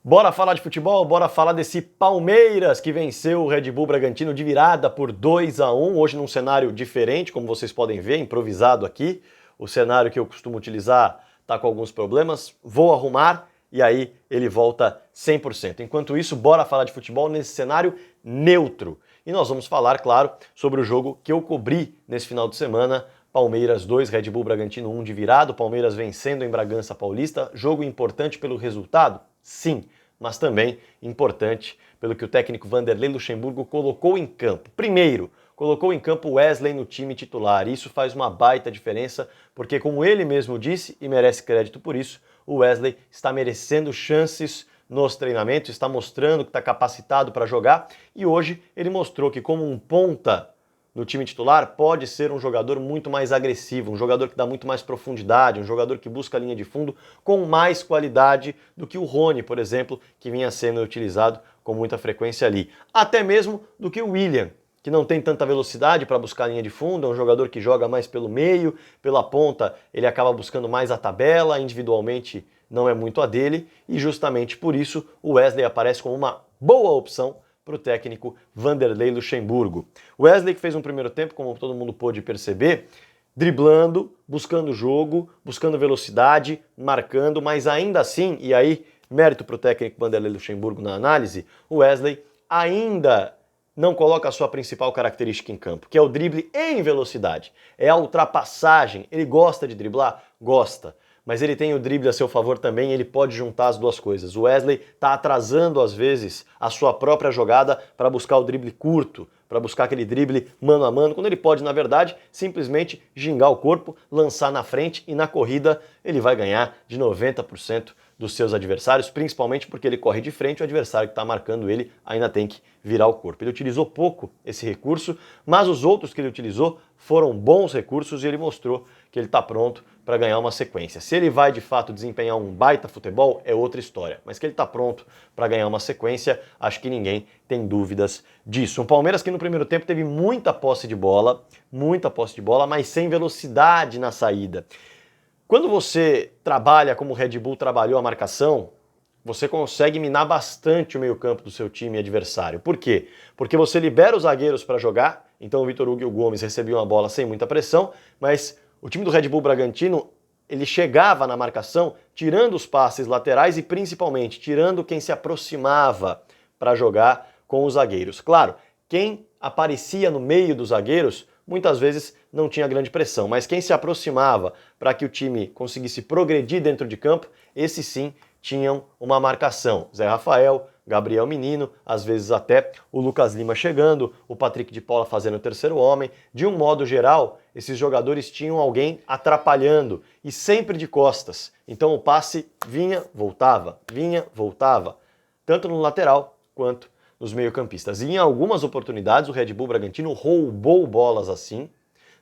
Bora falar de futebol, bora falar desse Palmeiras que venceu o Red Bull Bragantino de virada por 2-1, hoje num cenário diferente, como vocês podem ver, improvisado aqui. O cenário que eu costumo utilizar está com alguns problemas, vou arrumar e aí ele volta 100%. Enquanto isso, bora falar de futebol nesse cenário neutro. E nós vamos falar, claro, sobre o jogo que eu cobri nesse final de semana, Palmeiras 2, Red Bull Bragantino 1 de virada, o Palmeiras vencendo em Bragança Paulista, jogo importante pelo resultado? Sim, mas também importante pelo que o técnico Vanderlei Luxemburgo colocou em campo. Primeiro, colocou em campo Wesley no time titular. Isso faz uma baita diferença, porque como ele mesmo disse, e merece crédito por isso, o Wesley está merecendo chances nos treinamentos, está mostrando que está capacitado para jogar, e hoje ele mostrou que como um ponta no time titular pode ser um jogador muito mais agressivo, um jogador que dá muito mais profundidade, um jogador que busca a linha de fundo com mais qualidade do que o Rony, por exemplo, que vinha sendo utilizado com muita frequência ali. Até mesmo do que o William, que não tem tanta velocidade para buscar a linha de fundo, é um jogador que joga mais pelo meio, pela ponta ele acaba buscando mais a tabela, individualmente não é muito a dele, e justamente por isso o Wesley aparece como uma boa opção para o técnico Vanderlei Luxemburgo. Wesley que fez um primeiro tempo, como todo mundo pôde perceber, driblando, buscando jogo, buscando velocidade, marcando, mas ainda assim, e aí mérito para o técnico Vanderlei Luxemburgo na análise, o Wesley ainda não coloca a sua principal característica em campo, que é o drible em velocidade, é a ultrapassagem. Ele gosta de driblar? Gosta. Mas ele tem o drible a seu favor também, ele pode juntar as duas coisas. O Wesley está atrasando, às vezes, a sua própria jogada para buscar o drible curto, para buscar aquele drible mano a mano, quando ele pode, na verdade, simplesmente gingar o corpo, lançar na frente e na corrida ele vai ganhar de 90% dos seus adversários, principalmente porque ele corre de frente, o adversário que está marcando ele ainda tem que virar o corpo. Ele utilizou pouco esse recurso, mas os outros que ele utilizou foram bons recursos e ele mostrou que ele está pronto para ganhar uma sequência. Se ele vai de fato desempenhar um baita futebol, é outra história, mas que ele está pronto para ganhar uma sequência, acho que ninguém tem dúvidas disso. Um Palmeiras que no primeiro tempo teve muita posse de bola, mas sem velocidade na saída. Quando você trabalha como o Red Bull trabalhou a marcação, você consegue minar bastante o meio-campo do seu time adversário. Por quê? Porque você libera os zagueiros para jogar, então o Vitor Hugo e o Gomes recebiam a bola sem muita pressão, mas o time do Red Bull Bragantino, ele chegava na marcação tirando os passes laterais e principalmente tirando quem se aproximava para jogar com os zagueiros. Claro, quem aparecia no meio dos zagueiros muitas vezes não tinha grande pressão, mas quem se aproximava para que o time conseguisse progredir dentro de campo, esses sim tinham uma marcação. Zé Rafael, Gabriel Menino, às vezes até o Lucas Lima chegando, o Patrick de Paula fazendo o terceiro homem. De um modo geral, esses jogadores tinham alguém atrapalhando e sempre de costas. Então o passe vinha, voltava, tanto no lateral quanto nos meio-campistas. E em algumas oportunidades o Red Bull Bragantino roubou bolas assim,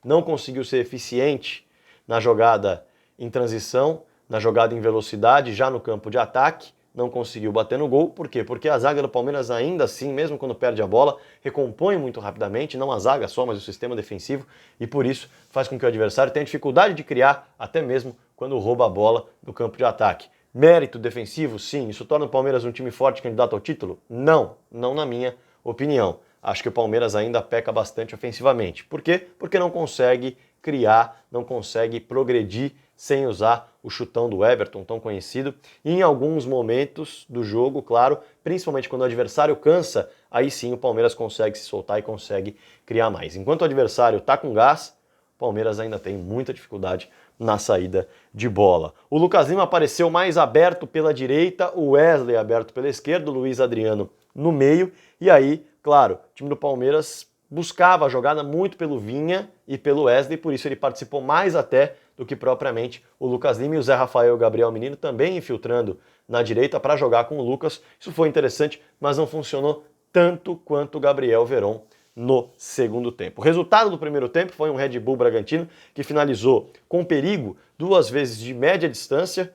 não conseguiu ser eficiente na jogada em transição, na jogada em velocidade, já no campo de ataque, não conseguiu bater no gol. Por quê? Porque a zaga do Palmeiras ainda assim, mesmo quando perde a bola, recompõe muito rapidamente, não a zaga só, mas o sistema defensivo, e por isso faz com que o adversário tenha dificuldade de criar, até mesmo quando rouba a bola do campo de ataque. Mérito defensivo? Sim. Isso torna o Palmeiras um time forte candidato ao título? Não na minha opinião. Acho que o Palmeiras ainda peca bastante ofensivamente. Por quê? Porque não consegue criar, não consegue progredir sem usar o chutão do Everton, tão conhecido. E em alguns momentos do jogo, claro, principalmente quando o adversário cansa, aí sim o Palmeiras consegue se soltar e consegue criar mais. Enquanto o adversário está com gás, o Palmeiras ainda tem muita dificuldade na saída de bola. O Lucas Lima apareceu mais aberto pela direita, o Wesley aberto pela esquerda, o Luiz Adriano no meio, e aí, claro, o time do Palmeiras buscava a jogada muito pelo Vinha e pelo Wesley, por isso ele participou mais até do que propriamente o Lucas Lima, e o Zé Rafael e o Gabriel Menino também infiltrando na direita para jogar com o Lucas. Isso foi interessante, mas não funcionou tanto quanto o Gabriel Veron no segundo tempo. O resultado do primeiro tempo foi um Red Bull Bragantino que finalizou com perigo 2 vezes de média distância,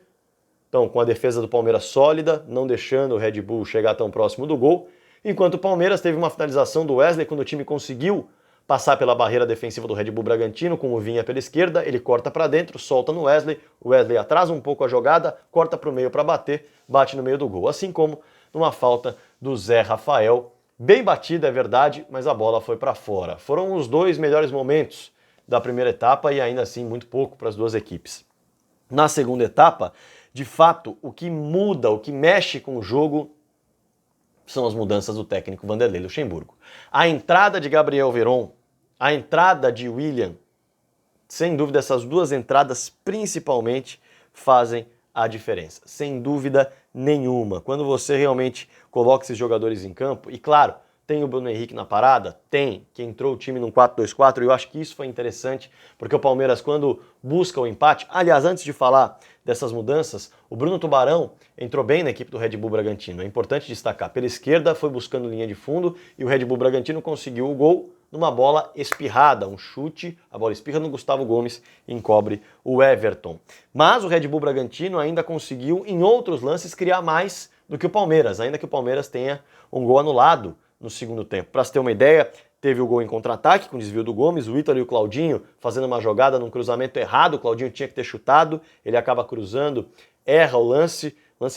então com a defesa do Palmeiras sólida, não deixando o Red Bull chegar tão próximo do gol, enquanto o Palmeiras teve uma finalização do Wesley quando o time conseguiu passar pela barreira defensiva do Red Bull Bragantino, com o Vinha pela esquerda, ele corta para dentro, solta no Wesley, o Wesley atrasa um pouco a jogada, corta para o meio para bater, bate no meio do gol. Assim como numa falta do Zé Rafael, bem batida, é verdade, mas a bola foi para fora. Foram os dois melhores momentos da primeira etapa e ainda assim muito pouco para as duas equipes. Na segunda etapa, de fato, o que muda, o que mexe com o jogo são as mudanças do técnico Vanderlei Luxemburgo. A entrada de Gabriel Veron, a entrada de William, sem dúvida essas duas entradas principalmente fazem a diferença, sem dúvida nenhuma. Quando você realmente coloca esses jogadores em campo, e claro, tem o Bruno Henrique na parada? Tem, que entrou o time num 4-2-4, e eu acho que isso foi interessante, porque o Palmeiras, quando busca o empate, aliás, antes de falar dessas mudanças, o Bruno Tubarão entrou bem na equipe do Red Bull Bragantino. É importante destacar, pela esquerda foi buscando linha de fundo, e o Red Bull Bragantino conseguiu o gol numa bola espirrada, um chute, a bola espirra no Gustavo Gomes e encobre o Everton. Mas o Red Bull Bragantino ainda conseguiu, em outros lances, criar mais do que o Palmeiras, ainda que o Palmeiras tenha um gol anulado no segundo tempo. Para se ter uma ideia, teve o gol em contra-ataque, com desvio do Gomes, o Ítalo e o Claudinho fazendo uma jogada num cruzamento errado, o Claudinho tinha que ter chutado, ele acaba cruzando, erra o lance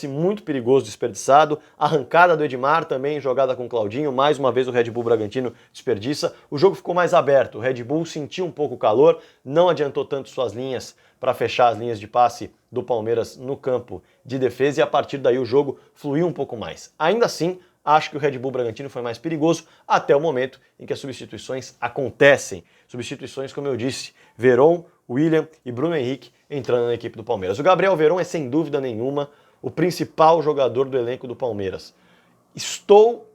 muito perigoso, desperdiçado. Arrancada do Edmar também, jogada com o Claudinho, mais uma vez o Red Bull Bragantino desperdiça. O jogo ficou mais aberto, o Red Bull sentiu um pouco o calor, não adiantou tanto suas linhas para fechar as linhas de passe do Palmeiras no campo de defesa, e a partir daí o jogo fluiu um pouco mais. Ainda assim, acho que o Red Bull Bragantino foi mais perigoso até o momento em que as substituições acontecem. Substituições, como eu disse, Veron, William e Bruno Henrique entrando na equipe do Palmeiras. O Gabriel Veron é, sem dúvida nenhuma, o principal jogador do elenco do Palmeiras. Estou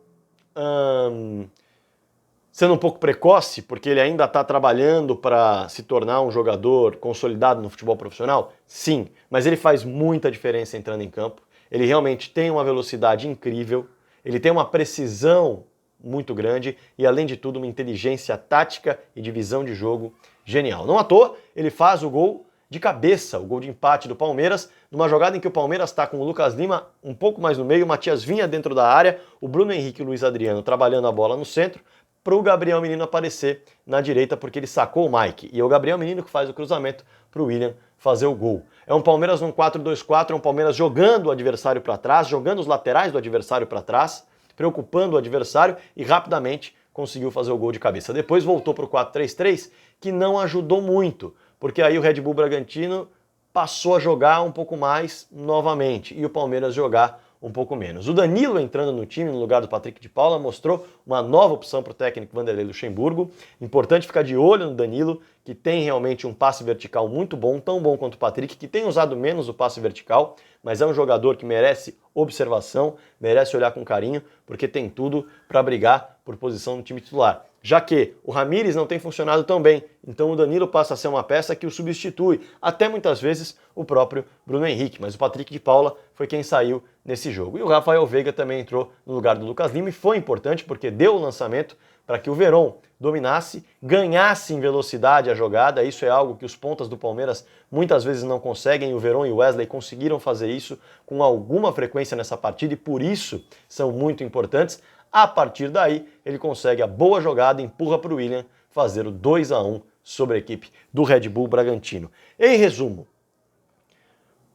sendo um pouco precoce, porque ele ainda está trabalhando para se tornar um jogador consolidado no futebol profissional? Sim, mas ele faz muita diferença entrando em campo. Ele realmente tem uma velocidade incrível, ele tem uma precisão muito grande e, além de tudo, uma inteligência tática e de visão de jogo genial. Não à toa, ele faz o gol de cabeça, o gol de empate do Palmeiras, numa jogada em que o Palmeiras está com o Lucas Lima um pouco mais no meio, o Matias Vinha dentro da área, o Bruno Henrique e o Luiz Adriano trabalhando a bola no centro, para o Gabriel Menino aparecer na direita, porque ele sacou o Mike. E é o Gabriel Menino que faz o cruzamento para o William fazer o gol. É um Palmeiras num 4-2-4, é um Palmeiras jogando o adversário para trás, jogando os laterais do adversário para trás, preocupando o adversário, e rapidamente conseguiu fazer o gol de cabeça. Depois voltou para o 4-3-3, que não ajudou muito, porque aí o Red Bull Bragantino passou a jogar um pouco mais novamente e o Palmeiras jogar um pouco menos. O Danilo entrando no time no lugar do Patrick de Paula mostrou uma nova opção para o técnico Vanderlei Luxemburgo. Importante ficar de olho no Danilo, que tem realmente um passe vertical muito bom, tão bom quanto o Patrick, que tem usado menos o passe vertical, mas é um jogador que merece observação, merece olhar com carinho, porque tem tudo para brigar por posição no time titular. Já que o Ramires não tem funcionado tão bem, então o Danilo passa a ser uma peça que o substitui, até muitas vezes o próprio Bruno Henrique, mas o Patrick de Paula foi quem saiu nesse jogo. E o Rafael Veiga também entrou no lugar do Lucas Lima e foi importante porque deu o lançamento para que o Veron dominasse, ganhasse em velocidade a jogada. Isso é algo que os pontas do Palmeiras muitas vezes não conseguem, o Veron e o Wesley conseguiram fazer isso com alguma frequência nessa partida e por isso são muito importantes. A partir daí, ele consegue a boa jogada e empurra para o William fazer o 2-1 sobre a equipe do Red Bull Bragantino. Em resumo,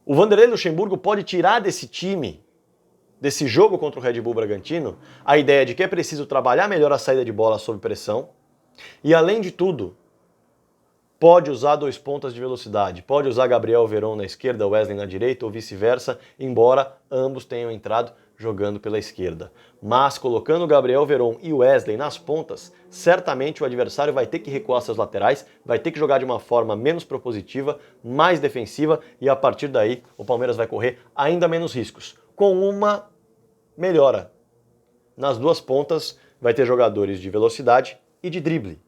o Vanderlei Luxemburgo pode tirar desse time, desse jogo contra o Red Bull Bragantino, a ideia de que é preciso trabalhar melhor a saída de bola sob pressão e, além de tudo, pode usar dois pontas de velocidade, pode usar Gabriel Veron na esquerda, Wesley na direita ou vice-versa, embora ambos tenham entrado jogando pela esquerda. Mas colocando o Gabriel Veron e o Wesley nas pontas, certamente o adversário vai ter que recuar seus laterais, vai ter que jogar de uma forma menos propositiva, mais defensiva, e a partir daí o Palmeiras vai correr ainda menos riscos. Com uma melhora. Nas duas pontas vai ter jogadores de velocidade e de drible,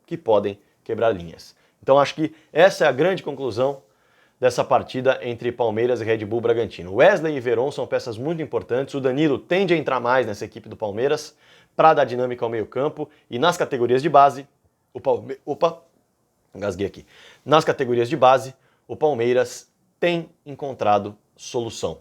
que podem quebrar linhas. Então acho que essa é a grande conclusão dessa partida entre Palmeiras e Red Bull Bragantino. Wesley e Veron são peças muito importantes, o Danilo tende a entrar mais nessa equipe do Palmeiras para dar dinâmica ao meio-campo e nas categorias de base, engasguei aqui. Nas categorias de base, o Palmeiras tem encontrado solução.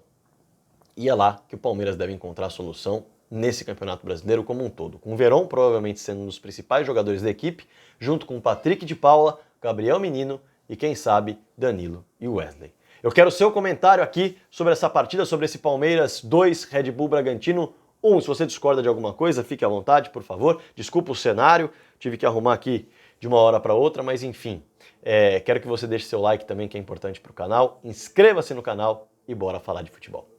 E é lá que o Palmeiras deve encontrar solução nesse Campeonato Brasileiro como um todo, com o Verón provavelmente sendo um dos principais jogadores da equipe, junto com o Patrick de Paula, Gabriel Menino e quem sabe Danilo e Wesley. Eu quero o seu comentário aqui sobre essa partida, sobre esse Palmeiras 2, Red Bull Bragantino 1. Se você discorda de alguma coisa, fique à vontade, por favor. Desculpa o cenário, tive que arrumar aqui de uma hora para outra, mas enfim. Quero que você deixe seu like também, que é importante para o canal. Inscreva-se no canal e bora falar de futebol.